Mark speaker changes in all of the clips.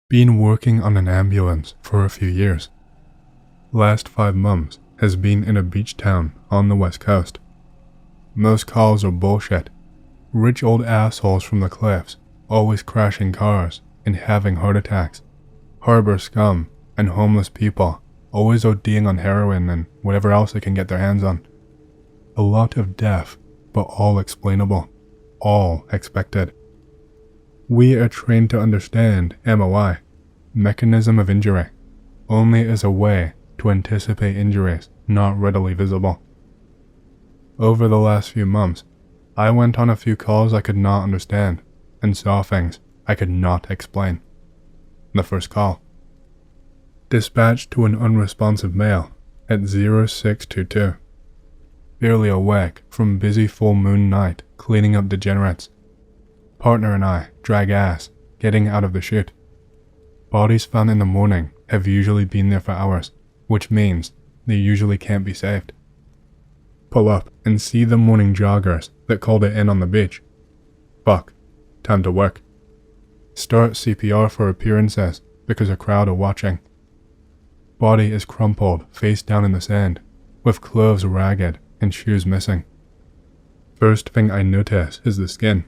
Speaker 1: Been working on an ambulance for a few years. Last 5 months has been in a beach town on the west coast. Most calls are bullshit. Rich old assholes from the cliffs, always crashing cars and having heart attacks. Harbor scum and homeless people, always ODing on heroin and whatever else they can get their hands on. A lot of death, but all explainable, all expected. We are trained to understand MOI, mechanism of injury, only as a way to anticipate injuries not readily visible. Over the last few months, I went on a few calls I could not understand and saw things I could not explain. The first call. Dispatched to an unresponsive male at 0622. Barely awake from busy full moon night cleaning up degenerates. Partner and I drag ass, getting out of the chute. Bodies found in the morning have usually been there for hours, which means they usually can't be saved. Pull up and see the morning joggers that called it in on the beach. Fuck, time to work. Start CPR for appearances because a crowd are watching. Body is crumpled face down in the sand, with clothes ragged and shoes missing. First thing I notice is the skin.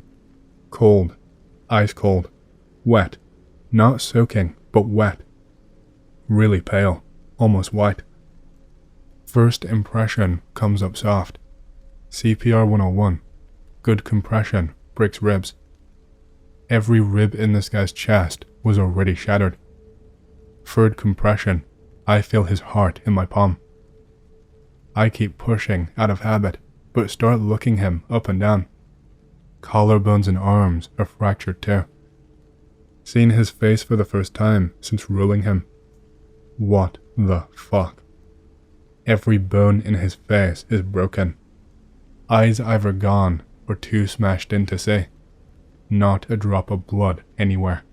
Speaker 1: Cold, ice cold, wet, not soaking, but wet. Really pale, almost white. First impression comes up soft. CPR 101, good compression, breaks ribs. Every rib in this guy's chest was already shattered. Third compression, I feel his heart in my palm. I keep pushing out of habit, but start looking him up and down. Collarbones and arms are fractured too. Seen his face for the first time since ruling him. What the fuck? Every bone in his face is broken. Eyes either gone or too smashed in to see. Not a drop of blood anywhere.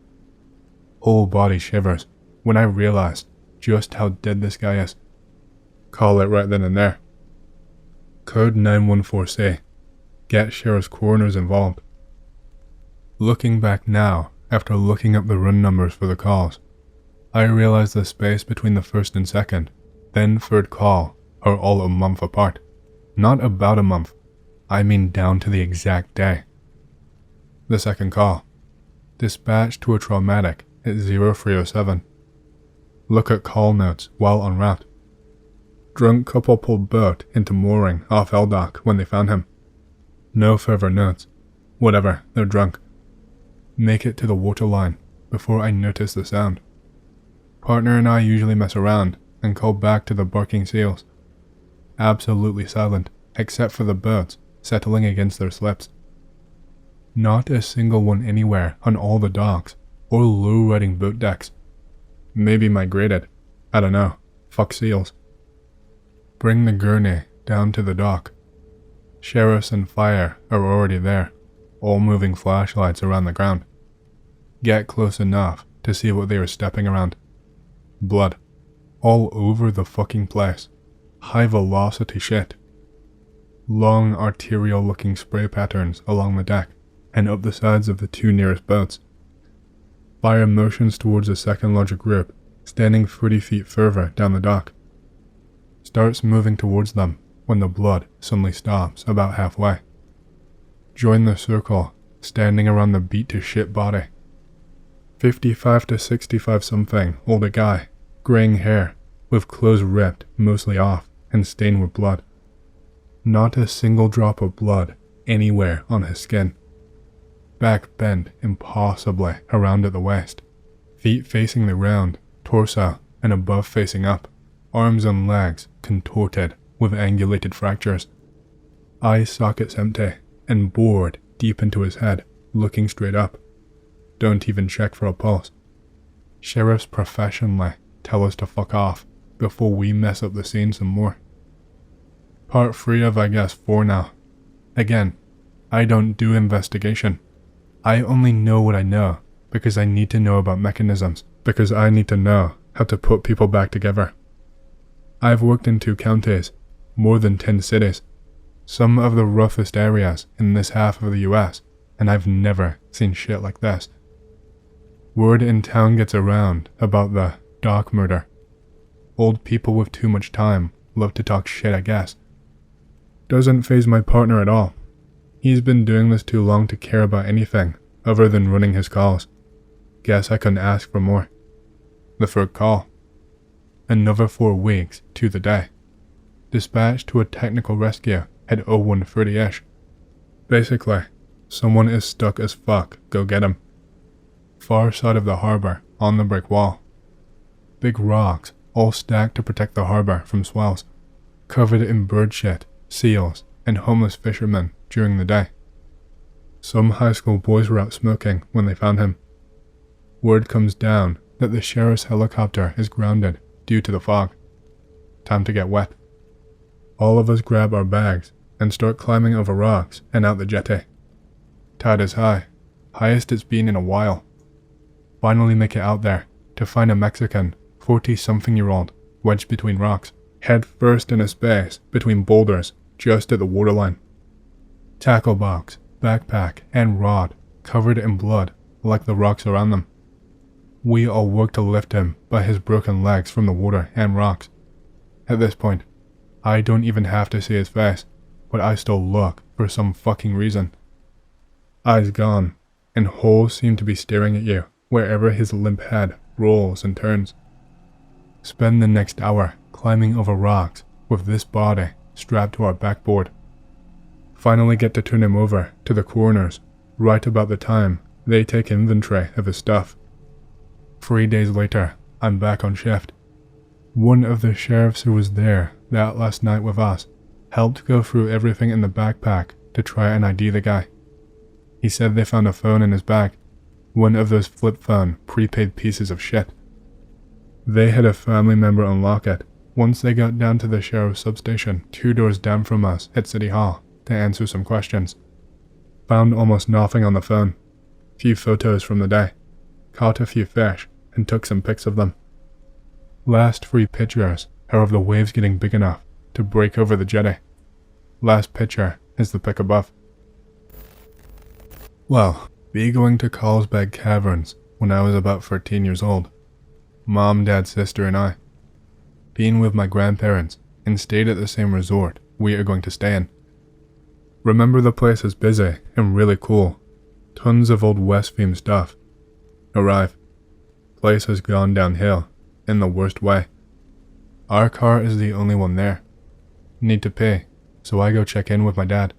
Speaker 1: Whole body shivers when I realize just how dead this guy is. Call it right then and there. Code 914C. Get sheriff's coroners involved. Looking back now, after looking up the run numbers for the calls, I realize the space between the first and second, then third call are all a month apart. Not about a month, I mean down to the exact day. The second call. Dispatched to a traumatic at 0307. Look at call notes while en route. Drunk couple pulled boat into mooring off Eldock when they found him. No further notes. Whatever, they're drunk. Make it to the waterline before I notice the sound. Partner and I usually mess around and call back to the barking seals. Absolutely silent, except for the boats settling against their slips. Not a single one anywhere on all the docks or low-riding boat decks. Maybe migrated. I don't know. Fuck seals. Bring the gurney down to the dock. Sheriffs and fire are already there, all moving flashlights around the ground. Get close enough to see what they are stepping around. Blood. All over the fucking place. High velocity shit. Long arterial looking spray patterns along the deck and up the sides of the 2 nearest boats. Fire motions towards the second larger group, standing 30 feet further down the dock. Starts moving towards them when the blood suddenly stops about halfway. Join the circle, standing around the beat to shit body. 55 to 65 something, older guy, graying hair, with clothes ripped mostly off and stained with blood. Not a single drop of blood anywhere on his skin. Back bent impossibly around at the waist. Feet facing the ground, torso and above facing up. Arms and legs contorted with angulated fractures. Eye sockets empty and bored deep into his head, looking straight up. Don't even check for a pulse. Sheriffs professionally tell us to fuck off before we mess up the scene some more. Part 3 of I guess 4 now. Again, I don't do investigation. I only know what I know because I need to know about mechanisms, because I need to know how to put people back together. I've worked in 2 counties, more than 10 cities, some of the roughest areas in this half of the US, and I've never seen shit like this. Word in town gets around about the dock murder. Old people with too much time love to talk shit, I guess. Doesn't faze my partner at all. He's been doing this too long to care about anything other than running his calls. Guess I couldn't ask for more. The third call. Another 4 weeks to the day. Dispatched to a technical rescue at 01:30ish. Basically, someone is stuck as fuck, go get him. Far side of the harbor, on the brick wall. Big rocks, all stacked to protect the harbor from swells. Covered in bird shit, seals, and homeless fishermen during the day. Some high school boys were out smoking when they found him. Word comes down that the sheriff's helicopter is grounded due to the fog. Time to get wet. All of us grab our bags and start climbing over rocks and out the jetty. Tide is high, highest it's been in a while. Finally make it out there to find a Mexican, 40-something-year-old, wedged between rocks, head first in a space between boulders just at the waterline. Tackle box, backpack, and rod covered in blood like the rocks around them. We all work to lift him by his broken legs from the water and rocks. At this point, I don't even have to see his face, but I still look for some fucking reason. Eyes gone, and holes seem to be staring at you wherever his limp head rolls and turns. Spend the next hour climbing over rocks with this body strapped to our backboard. Finally get to turn him over to the coroners right about the time they take inventory of his stuff. 3 days later, I'm back on shift. One of the sheriffs who was there that last night with us helped go through everything in the backpack to try and ID the guy. He said they found a phone in his bag, one of those flip phone prepaid pieces of shit. They had a family member unlock it once they got down to the sheriff's substation 2 doors down from us at City Hall to answer some questions. Found almost nothing on the phone. Few photos from the day. Caught a few fish and took some pics of them. Last 3 pictures are of the waves getting big enough to break over the jetty. Last picture is the pic above. Well, be going to Carlsbad Caverns when I was about 13 years old. Mom, dad, sister, and I. Being with my grandparents and stayed at the same resort we are going to stay in. Remember the place is busy and really cool. Tons of old West themed stuff. Arrive. Place has gone downhill in the worst way. Our car is the only one there. Need to pay, so I go check in with my dad.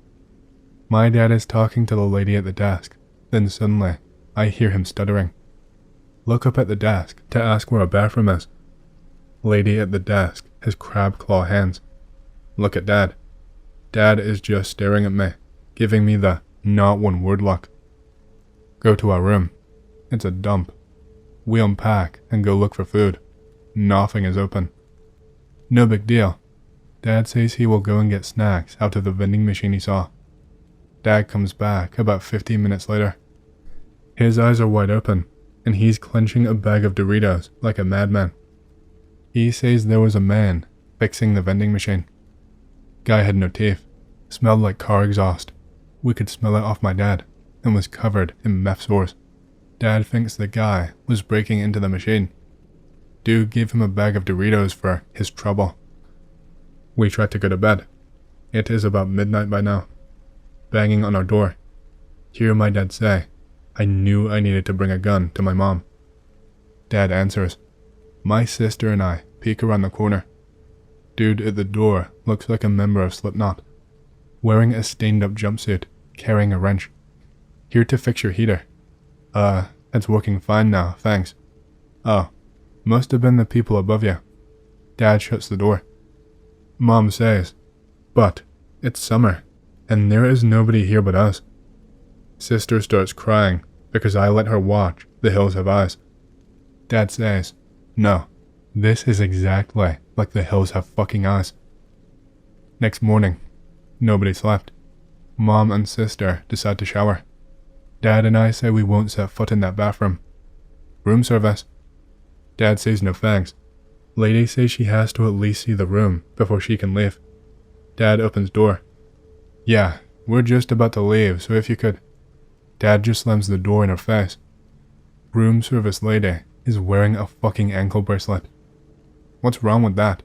Speaker 1: My dad is talking to the lady at the desk, then suddenly I hear him stuttering. Look up at the desk to ask where a bathroom is. Lady at the desk has crab claw hands. Look at Dad. Dad is just staring at me, giving me the not one word look. Go to our room. It's a dump. We unpack and go look for food. Nothing is open. No big deal. Dad says he will go and get snacks out of the vending machine he saw. Dad comes back about 15 minutes later. His eyes are wide open, and he's clenching a bag of Doritos like a madman. He says there was a man fixing the vending machine. Guy had no teeth, smelled like car exhaust. We could smell it off my dad, and was covered in meth sores. Dad thinks the guy was breaking into the machine. Dude gave him a bag of Doritos for his trouble. We tried to go to bed. It is about midnight by now. Banging on our door. Hear my dad say, I knew I needed to bring a gun to my mom. Dad answers. My sister and I peek around the corner. Dude at the door looks like a member of Slipknot. Wearing a stained up jumpsuit, carrying a wrench. Here to fix your heater. It's working fine now, thanks. Oh, must have been the people above you. Dad shuts the door. Mom says, but it's summer, and there is nobody here but us. Sister starts crying because I let her watch The Hills Have Eyes. Dad says, no, this is exactly like The Hills Have fucking eyes. Next morning, nobody slept. Mom and sister decide to shower. Dad and I say we won't set foot in that bathroom. Room service. Dad says no thanks. Lady says she has to at least see the room before she can leave. Dad opens door. Yeah, we're just about to leave, so if you could. Dad just slams the door in her face. room service lady is wearing a fucking ankle bracelet. What's wrong with that?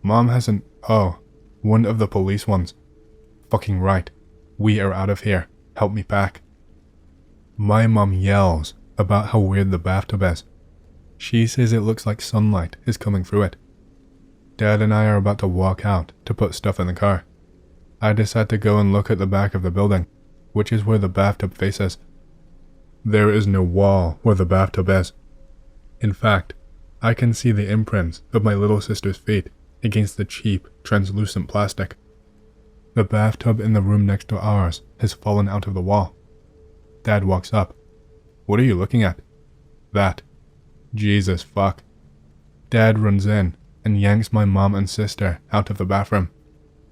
Speaker 1: Mom hasn't... Oh, one of the police ones. Fucking right. We are out of here. Help me pack. My mom yells about how weird the bathtub is. She says it looks like sunlight is coming through it. Dad and I are about to walk out to put stuff in the car. I decide to go and look at the back of the building, which is where the bathtub faces. There is no wall where the bathtub is. In fact, I can see the imprints of my little sister's feet against the cheap, translucent plastic. The bathtub in the room next to ours has fallen out of the wall. Dad walks up. What are you looking at? That. Jesus fuck. Dad runs in and yanks my mom and sister out of the bathroom.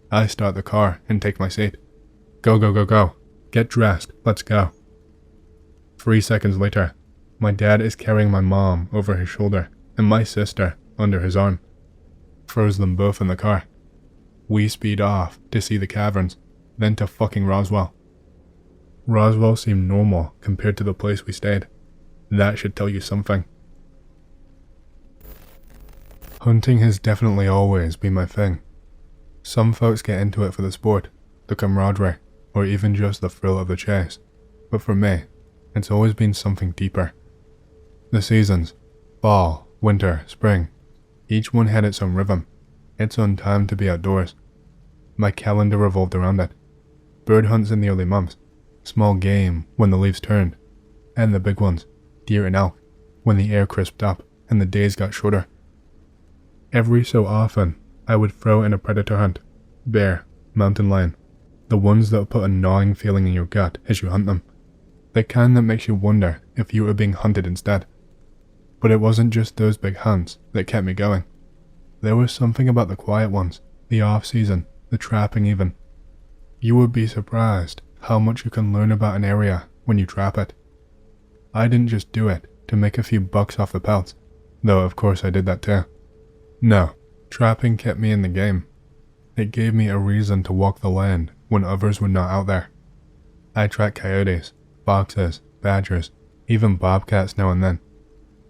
Speaker 1: I start the car and take my seat. Go, go, go, go. Get dressed. Let's go. 3 seconds later, my dad is carrying my mom over his shoulder and my sister under his arm. Throws them both in the car. We speed off to see the caverns, then to fucking Roswell. Roswell seemed normal compared to the place we stayed. That should tell you something. Hunting has definitely always been my thing. Some folks get into it for the sport, the camaraderie, or even just the thrill of the chase. But for me, it's always been something deeper. The seasons, fall, winter, spring, each one had its own rhythm, its own time to be outdoors. My calendar revolved around it. Bird hunts in the early months, small game when the leaves turned, and the big ones, deer and elk, when the air crisped up and the days got shorter. Every so often, I would throw in a predator hunt, bear, mountain lion, the ones that put a gnawing feeling in your gut as you hunt them, the kind that makes you wonder if you were being hunted instead. But it wasn't just those big hunts that kept me going. There was something about the quiet ones, the off-season, the trapping even. You would be surprised how much you can learn about an area when you trap it. I didn't just do it to make a few bucks off the pelts, though of course I did that too. No, trapping kept me in the game. It gave me a reason to walk the land when others were not out there. I tracked coyotes, foxes, badgers, even bobcats now and then.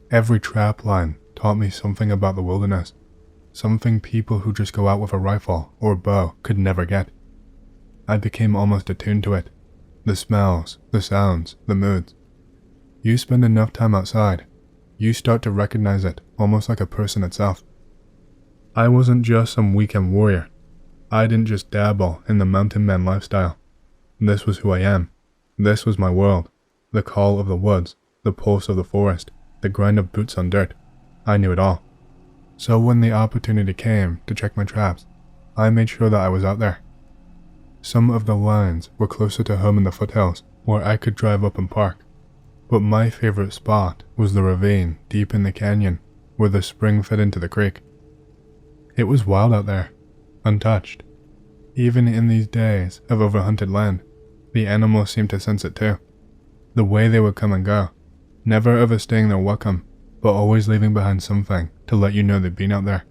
Speaker 1: Every trap line taught me something about the wilderness, something people who just go out with a rifle or bow could never get. I became almost attuned to it. The smells, the sounds, the moods. You spend enough time outside, you start to recognize it almost like a person itself. I wasn't just some weekend warrior. I didn't just dabble in the mountain man lifestyle. This was who I am. This was my world. The call of the woods, the pulse of the forest, the grind of boots on dirt. I knew it all. So when the opportunity came to check my traps, I made sure that I was out there. Some of the lines were closer to home in the foothills, where I could drive up and park. But my favorite spot was the ravine deep in the canyon, where the spring fed into the creek. It was wild out there, untouched. Even in these days of overhunted land, the animals seemed to sense it too. The way they would come and go, never overstaying their welcome, but always leaving behind something to let you know they'd been out there.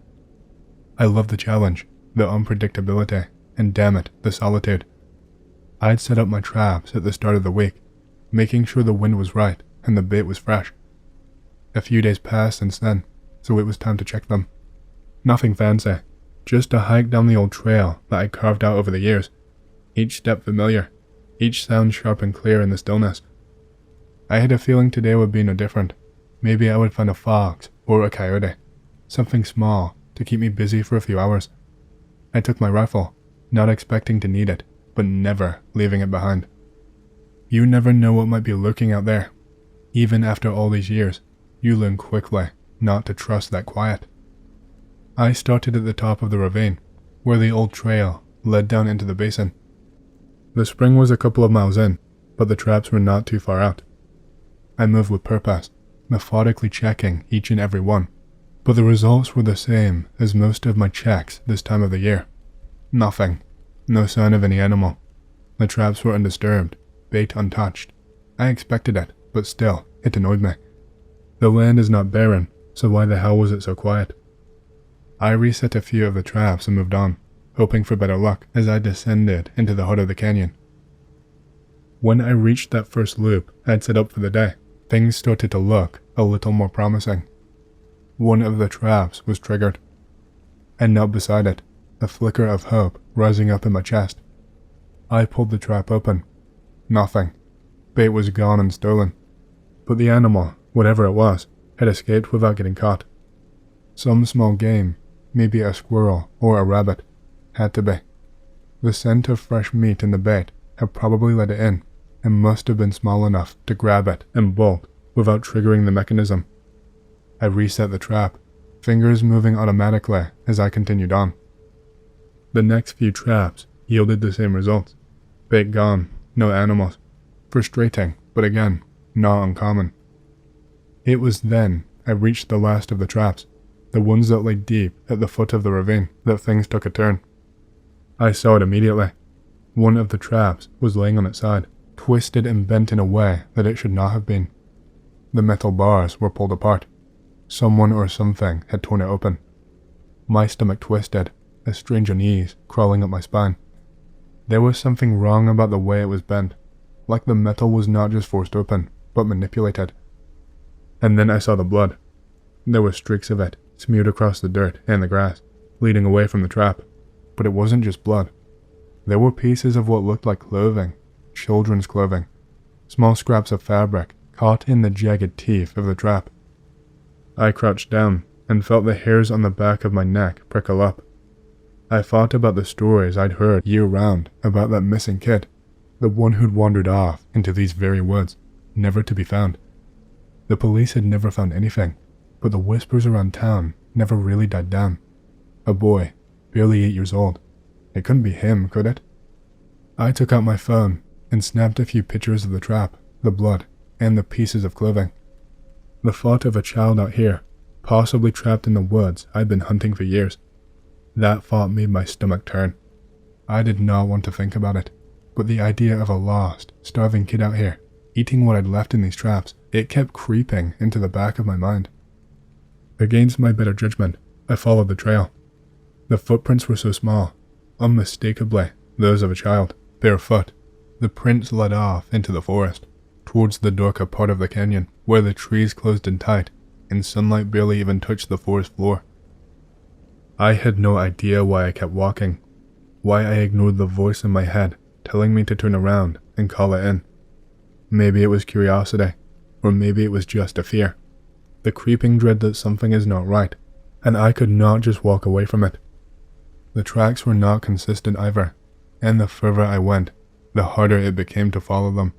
Speaker 1: I loved the challenge, the unpredictability, and damn it, the solitude. I'd set up my traps at the start of the week, making sure the wind was right and the bait was fresh. A few days passed since then, so it was time to check them. Nothing fancy, just a hike down the old trail that I carved out over the years, each step familiar, each sound sharp and clear in the stillness. I had a feeling today would be no different. Maybe I would find a fox or a coyote, something small to keep me busy for a few hours. I took my rifle, not expecting to need it, but never leaving it behind. You never know what might be lurking out there. Even after all these years, you learn quickly not to trust that quiet. I started at the top of the ravine, where the old trail led down into the basin. The spring was a couple of miles in, but the traps were not too far out. I moved with purpose, methodically checking each and every one, but the results were the same as most of my checks this time of the year. Nothing. No sign of any animal. The traps were undisturbed, bait untouched. I expected it, but still, it annoyed me. The land is not barren, so why the hell was it so quiet? I reset a few of the traps and moved on, hoping for better luck as I descended into the heart of the canyon. When I reached that first loop I'd set up for the day, things started to look a little more promising. One of the traps was triggered. I knelt beside it, a flicker of hope rising up in my chest. I pulled the trap open. Nothing. Bait was gone and stolen. But the animal, whatever it was, had escaped without getting caught. Some small game, maybe a squirrel or a rabbit, had to be. The scent of fresh meat in the bait had probably let it in, and must have been small enough to grab it and bolt without triggering the mechanism. I reset the trap, fingers moving automatically as I continued on. The next few traps yielded the same results. Bait gone, no animals. Frustrating, but again, not uncommon. It was then I reached the last of the traps, the ones that lay deep at the foot of the ravine, that things took a turn. I saw it immediately. One of the traps was laying on its side, twisted and bent in a way that it should not have been. The metal bars were pulled apart. Someone or something had torn it open. My stomach twisted, a strange unease crawling up my spine. There was something wrong about the way it was bent, like the metal was not just forced open, but manipulated. And then I saw the blood. There were streaks of it, smeared across the dirt and the grass, leading away from the trap. But it wasn't just blood. There were pieces of what looked like clothing, children's clothing, small scraps of fabric caught in the jagged teeth of the trap. I crouched down and felt the hairs on the back of my neck prickle up. I thought about the stories I'd heard year-round about that missing kid, the one who'd wandered off into these very woods, never to be found. The police had never found anything, but the whispers around town never really died down. A boy, barely 8 years old. It couldn't be him, could it? I took out my phone and snapped a few pictures of the trap, the blood, and the pieces of clothing. The thought of a child out here, possibly trapped in the woods I'd been hunting for years. That thought made my stomach turn. I did not want to think about it, but the idea of a lost, starving kid out here, eating what I'd left in these traps, it kept creeping into the back of my mind. Against my better judgment, I followed the trail. The footprints were so small, unmistakably those of a child, barefoot. The prints led off into the forest, towards the darker part of the canyon, where the trees closed in tight, and sunlight barely even touched the forest floor. I had no idea why I kept walking, why I ignored the voice in my head telling me to turn around and call it in. Maybe it was curiosity, or maybe it was just a fear. The creeping dread that something is not right, and I could not just walk away from it. The tracks were not consistent either, and the further I went, the harder it became to follow them.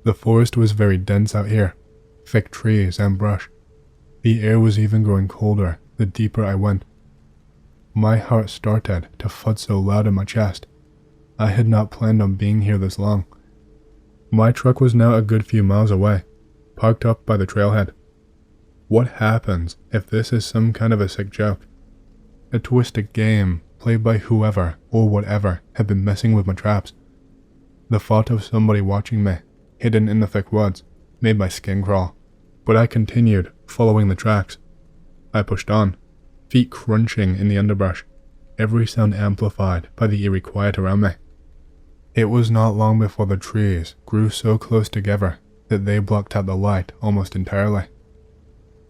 Speaker 1: The forest was very dense out here, thick trees and brush. The air was even growing colder the deeper I went. My heart started to thud so loud in my chest. I had not planned on being here this long. My truck was now a good few miles away, parked up by the trailhead. What happens if this is some kind of a sick joke? A twisted game played by whoever or whatever had been messing with my traps. The thought of somebody watching me, hidden in the thick woods, made my skin crawl, but I continued following the tracks. I pushed on, feet crunching in the underbrush, every sound amplified by the eerie quiet around me. It was not long before the trees grew so close together that they blocked out the light almost entirely.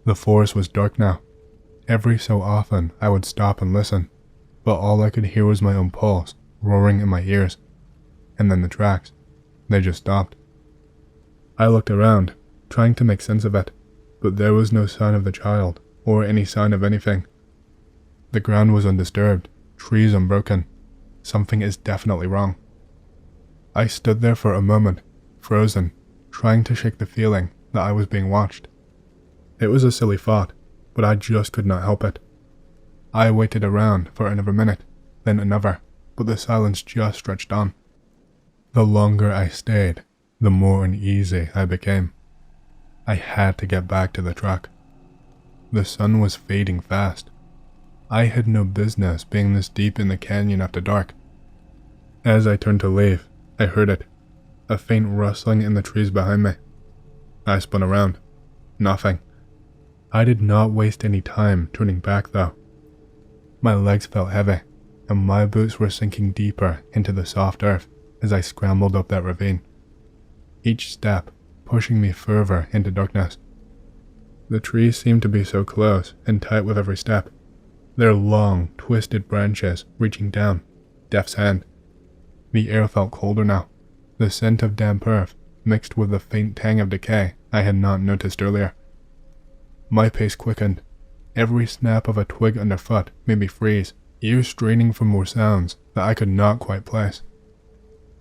Speaker 1: The forest was dark now. Every so often I would stop and listen, but all I could hear was my own pulse roaring in my ears. And then the tracks. They just stopped. I looked around, trying to make sense of it, but there was no sign of the child, or any sign of anything. The ground was undisturbed, trees unbroken. Something is definitely wrong. I stood there for a moment, frozen, trying to shake the feeling that I was being watched. It was a silly thought, but I just could not help it. I waited around for another minute, then another, but the silence just stretched on. The longer I stayed, the more uneasy I became. I had to get back to the truck. The sun was fading fast. I had no business being this deep in the canyon after dark. As I turned to leave, I heard it, a faint rustling in the trees behind me. I spun around. Nothing. I did not waste any time turning back though. My legs felt heavy, and my boots were sinking deeper into the soft earth as I scrambled up that ravine. Each step pushing me further into darkness. The trees seemed to be so close and tight with every step, their long, twisted branches reaching down, death's hand. The air felt colder now, the scent of damp earth mixed with the faint tang of decay I had not noticed earlier. My pace quickened. Every snap of a twig underfoot made me freeze, ears straining for more sounds that I could not quite place.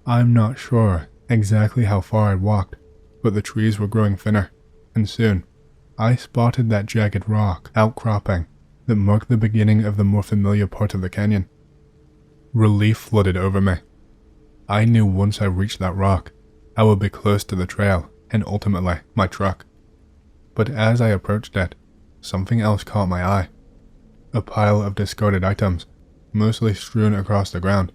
Speaker 1: I'm not sure exactly how far I'd walked, but the trees were growing thinner, and soon I spotted that jagged rock outcropping that marked the beginning of the more familiar part of the canyon. Relief flooded over me. I knew once I reached that rock, I would be close to the trail and ultimately my truck. But as I approached it, something else caught my eye. A pile of discarded items, mostly strewn across the ground.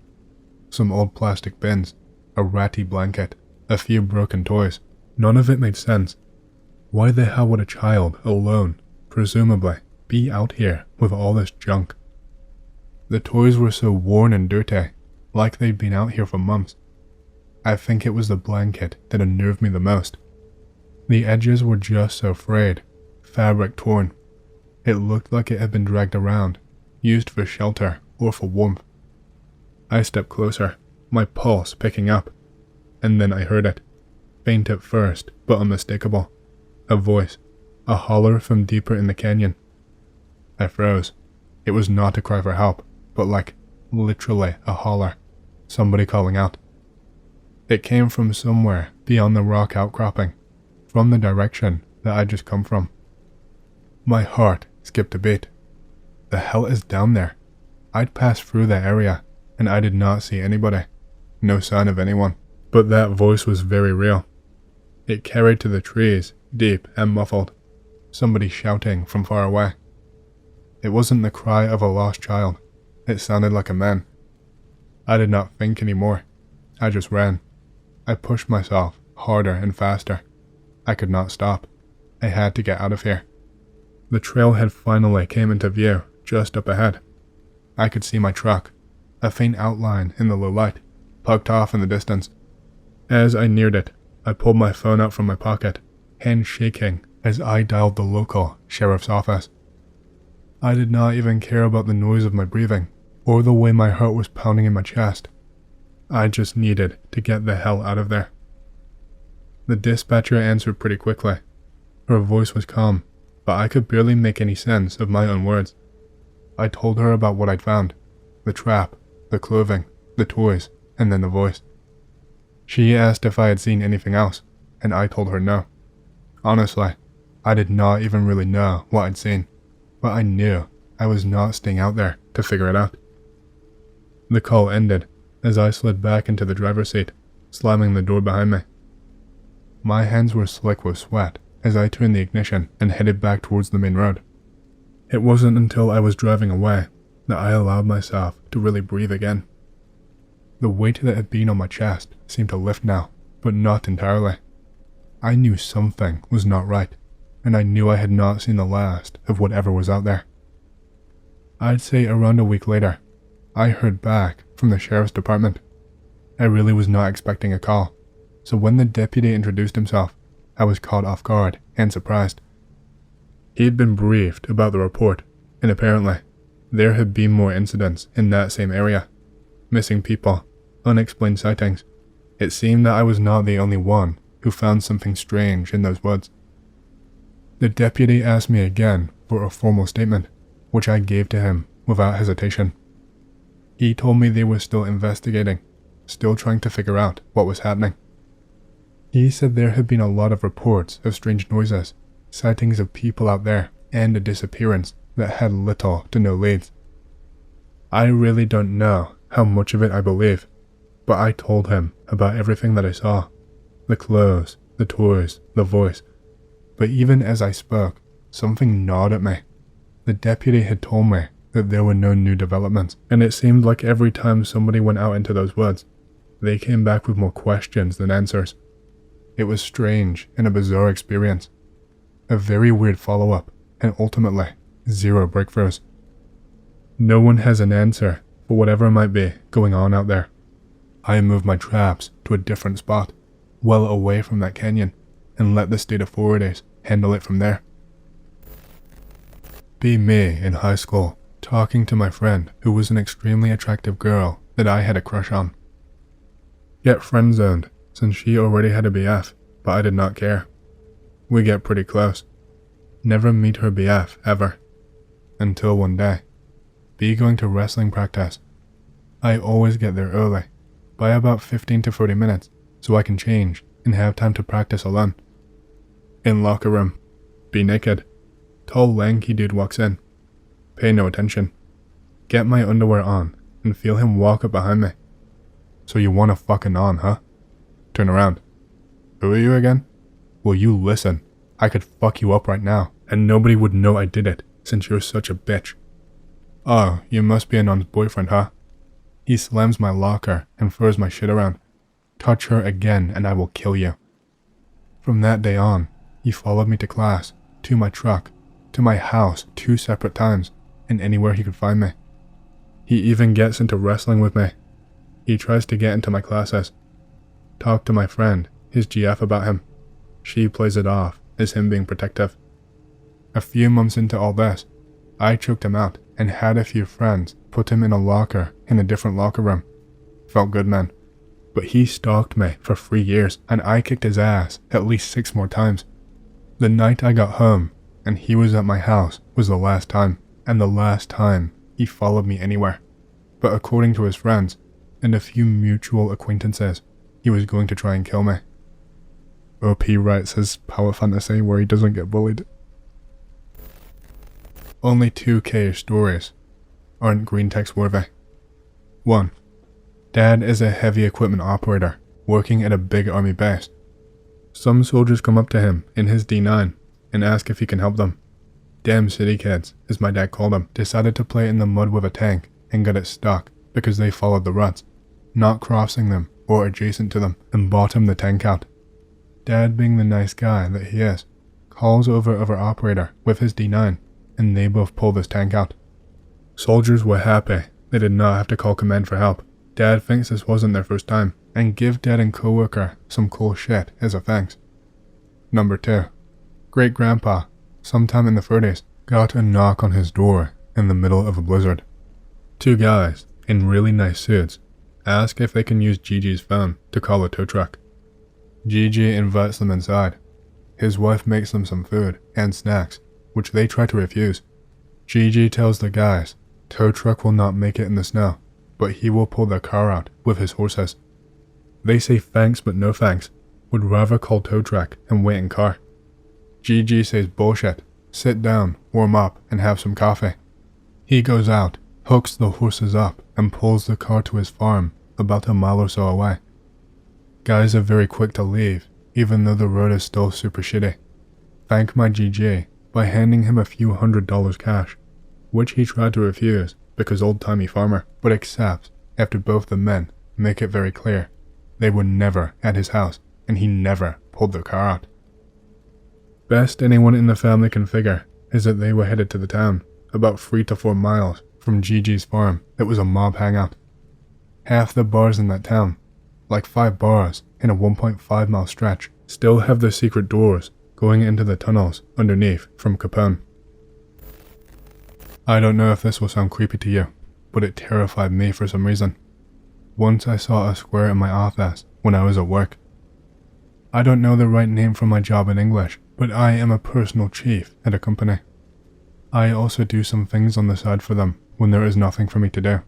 Speaker 1: Some old plastic bins, a ratty blanket, a few broken toys. None of it made sense. Why the hell would a child, alone, presumably, be out here with all this junk? The toys were so worn and dirty, like they'd been out here for months. I think it was the blanket that unnerved me the most. The edges were just so frayed, fabric torn. It looked like it had been dragged around, used for shelter or for warmth. I stepped closer, my pulse picking up, and then I heard it, faint at first but unmistakable. A voice, a holler from deeper in the canyon. I froze. It was not a cry for help, but like, literally a holler, somebody calling out. It came from somewhere beyond the rock outcropping, from the direction that I'd just come from. My heart skipped a beat. The hell is down there? I'd passed through that area, and I did not see anybody. No sign of anyone. But that voice was very real. It carried to the trees, deep and muffled. Somebody shouting from far away. It wasn't the cry of a lost child. It sounded like a man. I did not think anymore. I just ran. I pushed myself harder and faster. I could not stop. I had to get out of here. The trailhead finally came into view, just up ahead. I could see my truck, a faint outline in the low light, parked off in the distance. As I neared it, I pulled my phone out from my pocket, hand shaking as I dialed the local sheriff's office. I did not even care about the noise of my breathing, or the way my heart was pounding in my chest. I just needed to get the hell out of there. The dispatcher answered pretty quickly. Her voice was calm, but I could barely make any sense of my own words. I told her about what I'd found, the trap, the clothing, the toys, and then the voice. She asked if I had seen anything else, and I told her no. Honestly, I did not even really know what I'd seen, but I knew I was not staying out there to figure it out. The call ended as I slid back into the driver's seat, slamming the door behind me. My hands were slick with sweat as I turned the ignition and headed back towards the main road. It wasn't until I was driving away that I allowed myself to really breathe again. The weight that had been on my chest seemed to lift now, but not entirely. I knew something was not right, and I knew I had not seen the last of whatever was out there. I'd say around a week later, I heard back from the sheriff's department. I really was not expecting a call, so when the deputy introduced himself, I was caught off guard and surprised. He had been briefed about the report, and apparently, there had been more incidents in that same area. Missing people, unexplained sightings. It seemed that I was not the only one who found something strange in those woods. The deputy asked me again for a formal statement, which I gave to him without hesitation. He told me they were still investigating, still trying to figure out what was happening. He said there had been a lot of reports of strange noises, sightings of people out there, and a disappearance that had little to no leads. I really don't know how much of it I believe, but I told him about everything that I saw. The clothes, the toys, the voice. But even as I spoke, something gnawed at me. The deputy had told me that there were no new developments, and it seemed like every time somebody went out into those woods, they came back with more questions than answers. It was strange and a bizarre experience. A very weird follow-up, and ultimately, zero breakthroughs. No one has an answer for whatever might be going on out there. I moved my traps to a different spot, well away from that canyon, and let the state authorities handle it from there. Be me in high school, talking to my friend who was an extremely attractive girl that I had a crush on. Get friend-zoned since she already had a BF, but I did not care. We get pretty close. Never meet her BF ever. Until one day, be going to wrestling practice. I always get there early, by about 15 to 30 minutes, so I can change and have time to practice alone. In locker room, be naked. Tall lanky dude walks in. Pay no attention. Get my underwear on and feel him walk up behind me. So you wanna fucking on, huh? Turn around. Who are you again? Will you listen? I could fuck you up right now, and nobody would know I did it, since you're such a bitch. Oh, you must be Anon's boyfriend, huh? He slams my locker and throws my shit around. Touch her again and I will kill you. From that day on, he followed me to class, to my truck, to my house 2 separate times, and anywhere he could find me. He even gets into wrestling with me. He tries to get into my classes. Talk to my friend, his GF, about him. She plays it off as him being protective. A few months into all this, I choked him out and had a few friends put him in a locker in a different locker room. Felt good, man. But he stalked me for 3 years and I kicked his ass at least 6 more times. The night I got home and he was at my house was the last time, and the last time he followed me anywhere. But according to his friends and a few mutual acquaintances, he was going to try and kill me. OP writes his power fantasy where he doesn't get bullied. Only 2K stories aren't greentext worthy. 1. Dad is a heavy equipment operator working at a big army base. Some soldiers come up to him in his D9 and ask if he can help them. Damn city kids, as my dad called them, decided to play in the mud with a tank and got it stuck because they followed the ruts, not crossing them or adjacent to them, and bottomed the tank out. Dad, being the nice guy that he is, calls over other operator with his D9 and they both pull this tank out. Soldiers were happy they did not have to call command for help. Dad thinks this wasn't their first time and give dad and coworker some cool shit as a thanks. Number 2. Great-grandpa, sometime in the 30s, got a knock on his door in the middle of a blizzard. 2 guys in really nice suits ask if they can use Gigi's phone to call a tow truck. Gigi invites them inside. His wife makes them some food and snacks, which they try to refuse. Gigi tells the guys tow truck will not make it in the snow, but he will pull their car out with his horses. They say thanks but no thanks, would rather call tow truck and wait in car. Gigi says bullshit, sit down, warm up, and have some coffee. He goes out, hooks the horses up, and pulls the car to his farm about a mile or so away. Guys are very quick to leave, even though the road is still super shitty. Thank my Gigi by handing him a few $100 cash, which he tried to refuse because old-timey farmer, but accepts after both the men make it very clear they were never at his house and he never pulled their car out. Best anyone in the family can figure is that they were headed to the town, about 3 to 4 miles from Gigi's farm that was a mob hangout. Half the bars in that town, like 5 bars in a 1.5 mile stretch, still have their secret doors going into the tunnels underneath from Capone. I don't know if this will sound creepy to you, but it terrified me for some reason. Once I saw a square in my office when I was at work. I don't know the right name for my job in English, but I am a personal chief at a company. I also do some things on the side for them when there is nothing for me to do.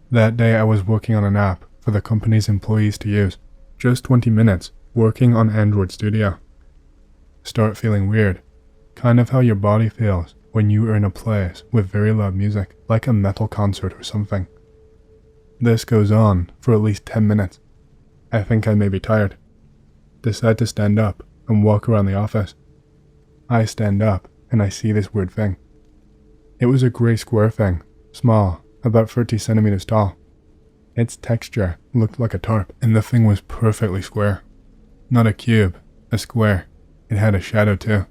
Speaker 1: That day I was working on an app for the company's employees to use. Just 20 minutes working on Android Studio. Start feeling weird, kind of how your body feels when you are in a place with very loud music, like a metal concert or something. This goes on for at least 10 minutes. I think I may be tired. Decide to stand up and walk around the office. I stand up and I see this weird thing. It was a gray square thing, small, about 30 centimeters tall. Its texture looked like a tarp, and the thing was perfectly square. Not a cube, a square. It had a shadow too.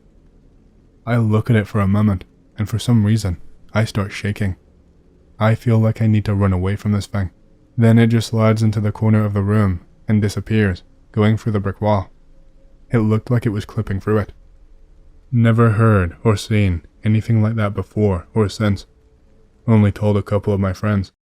Speaker 1: I look at it for a moment, and for some reason, I start shaking. I feel like I need to run away from this thing. Then it just slides into the corner of the room and disappears, going through the brick wall. It looked like it was clipping through it. Never heard or seen anything like that before or since. Only told a couple of my friends.